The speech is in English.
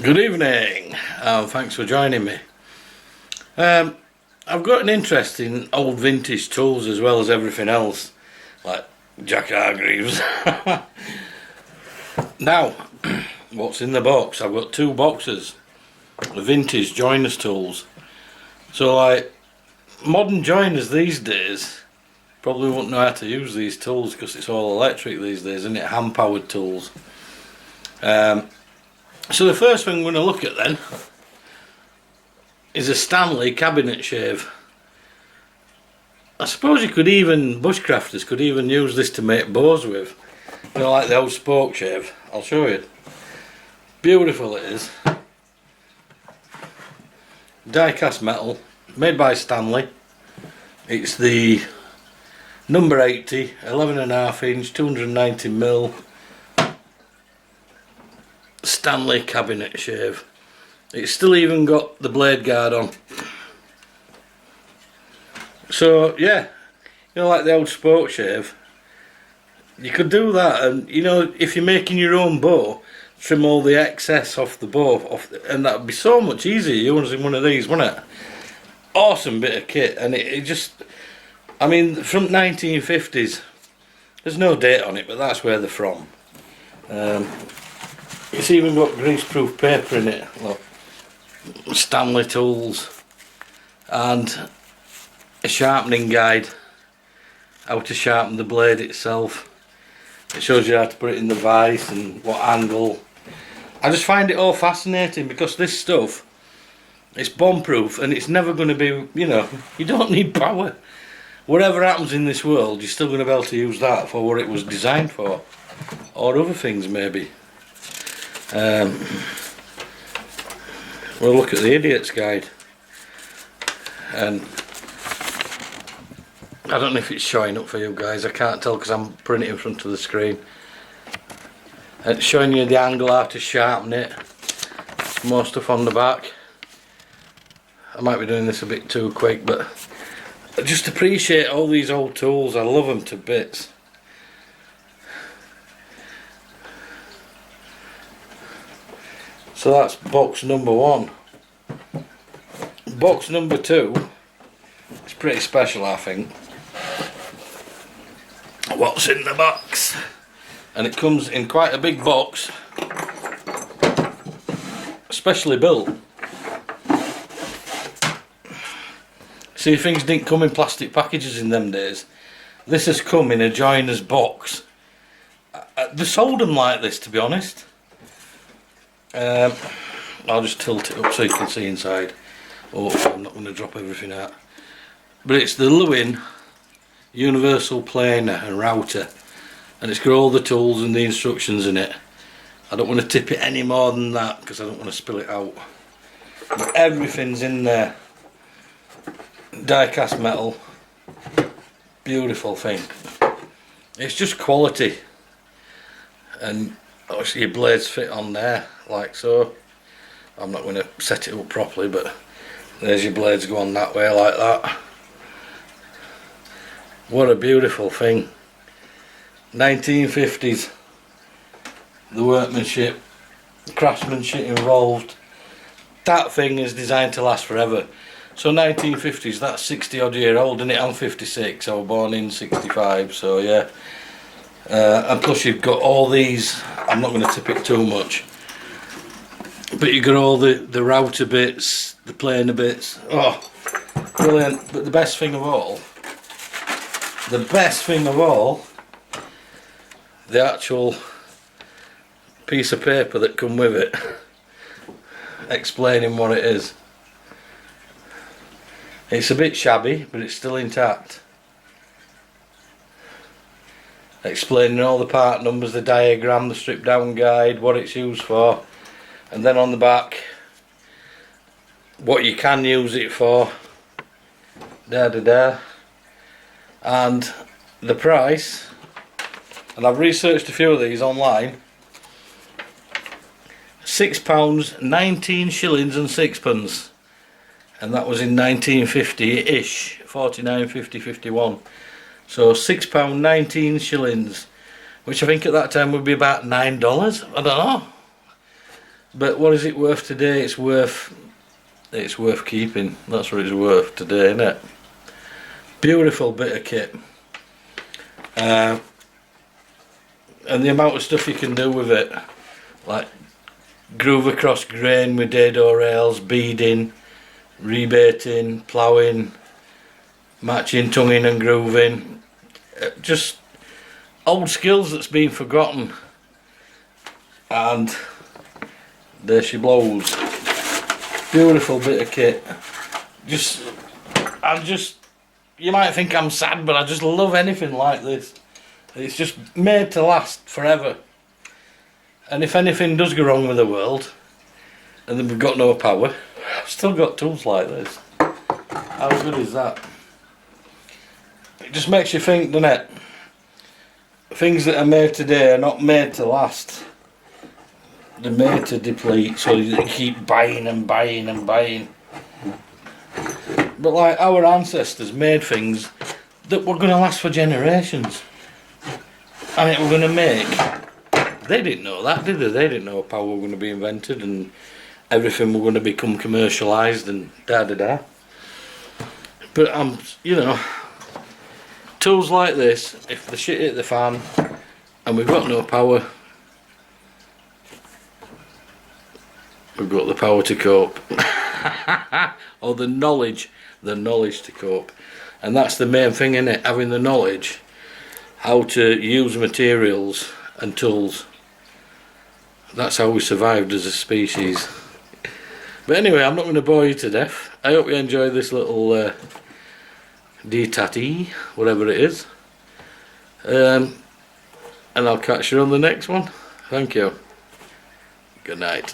Good evening, thanks for joining me. I've got an interest in old vintage tools as well as everything else, like Jack Hargreaves. Now, what's in the box? I've got two boxes of vintage joiners tools. So like modern joiners these days probably won't know how to use these tools because it's all electric these days, isn't it? Hand powered tools. So the first thing we're going to look at then is a Stanley cabinet shave. I suppose you could even, bushcrafters could even use this to make bows with. You know, like the old spoke shave. I'll show you. Beautiful it is. Die cast metal, made by Stanley. It's the number 80, 11.5 inch, 290mm Stanley cabinet shave. It's still even got the blade guard on. So yeah, you know, like the old spoke shave, you could do that, and you know, if you're making your own bow, trim all the excess off the bow and that would be so much easier using one of these, wouldn't it? Awesome bit of kit, and it just, I mean, from 1950s. There's no date on it, but that's where they're from. It's even got greaseproof paper in it. Look, Stanley tools, and a sharpening guide, how to sharpen the blade itself. It shows you how to put it in the vise and what angle. I just find it all fascinating because this stuff, it's bomb proof and it's never going to be, you know, you don't need power. Whatever happens in this world, you're still going to be able to use that for what it was designed for, or other things maybe. We'll look at the idiot's guide, and I don't know if it's showing up for you guys. I can't tell because I'm putting it in front of the screen. It's showing you the angle, how to sharpen it, more stuff on the back. I might be doing this a bit too quick, but I just appreciate all these old tools. I love them to bits. So that's box number one. Box number two is pretty special, I think. What's in the box? And it comes in quite a big box, specially built. See, things didn't come in plastic packages in them days. This has come in a joiner's box. They sold them like this, to be honest. I'll just tilt it up so you can see inside. Oh, I'm not going to drop everything out. But it's the Lewin Universal planer and router, and it's got all the tools and the instructions in it. I don't want to tip it any more than that because I don't want to spill it out. But everything's in there. Die cast metal. Beautiful thing. It's just quality. And obviously your blades fit on there like so. I'm not going to set it up properly, but there's your blades go on that way like that. What a beautiful thing. 1950s. The workmanship, the craftsmanship involved. That thing is designed to last forever. So 1950s, that's 60 odd year old, isn't it? I'm 56, I was born in 65, so yeah. And plus you've got all these, I'm not going to tip it too much, but you've got all the router bits, the planer bits. Oh, brilliant. But the best thing of all, the actual piece of paper that come with it, explaining what it is. It's a bit shabby, but it's still intact. Explaining all the part numbers, the diagram, the strip down guide, what it's used for, and then on the back what you can use it for, and the price. And I've researched a few of these online. £6, 19 shillings and sixpence, and that was in 1950-ish, 49, 50, 51. So £6, 19 shillings, which I think at that time would be about $9. I don't know. But what is it worth today? It's worth keeping. That's what it's worth today, isn't it? Beautiful bit of kit. And the amount of stuff you can do with it, like groove across grain with dado rails, beading, rebating, ploughing, matching, tonguing and grooving. Just old skills that's been forgotten. And there she blows. Beautiful bit of kit. You might think I'm sad, but I just love anything like this. It's just made to last forever. And if anything does go wrong with the world, and then we've got no power, I've still got tools like this. How good is that? It just makes you think, doesn't it? Things that are made today are not made to last. They're made to deplete, so you keep buying and buying and buying. But like our ancestors made things that were going to last for generations. I mean, we're going to make. They didn't know that, did they? They didn't know power were going to be invented and everything were going to become commercialised and da da da. But you know, tools like this, if the shit hit the fan and we've got no power, we've got the power to cope. Or the knowledge to cope. And that's the main thing, isn't it? Having the knowledge how to use materials and tools. That's how we survived as a species. But anyway, I'm not going to bore you to death. I hope you enjoy this little detati, whatever it is. And I'll catch you on the next one. Thank you. Good night.